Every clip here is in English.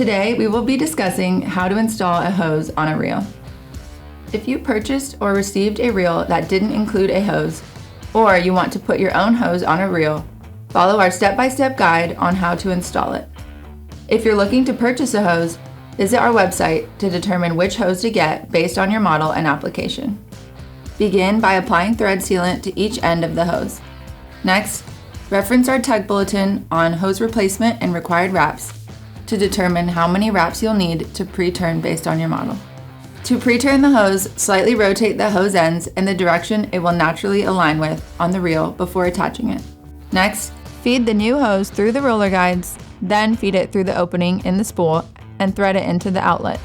Today, we will be discussing how to install a hose on a reel. If you purchased or received a reel that didn't include a hose, or you want to put your own hose on a reel, follow our step-by-step guide on how to install it. If you're looking to purchase a hose, visit our website to determine which hose to get based on your model and application. Begin by applying thread sealant to each end of the hose. Next, reference our tech bulletin on hose replacement and required wraps to determine how many wraps you'll need to pre-turn based on your model. To pre-turn the hose, slightly rotate the hose ends in the direction it will naturally align with on the reel before attaching it. Next, feed the new hose through the roller guides, then feed it through the opening in the spool and thread it into the outlet.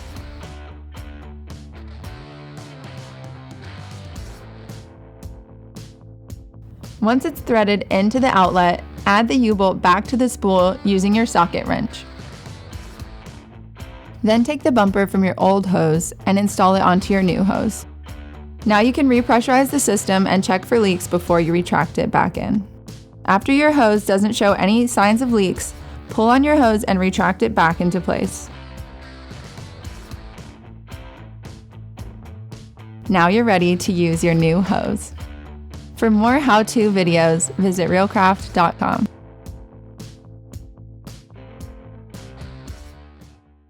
Once it's threaded into the outlet, add the U-bolt back to the spool using your socket wrench. Then take the bumper from your old hose and install it onto your new hose. Now you can repressurize the system and check for leaks before you retract it back in. After your hose doesn't show any signs of leaks, pull on your hose and retract it back into place. Now you're ready to use your new hose. For more how-to videos, visit Reelcraft.com.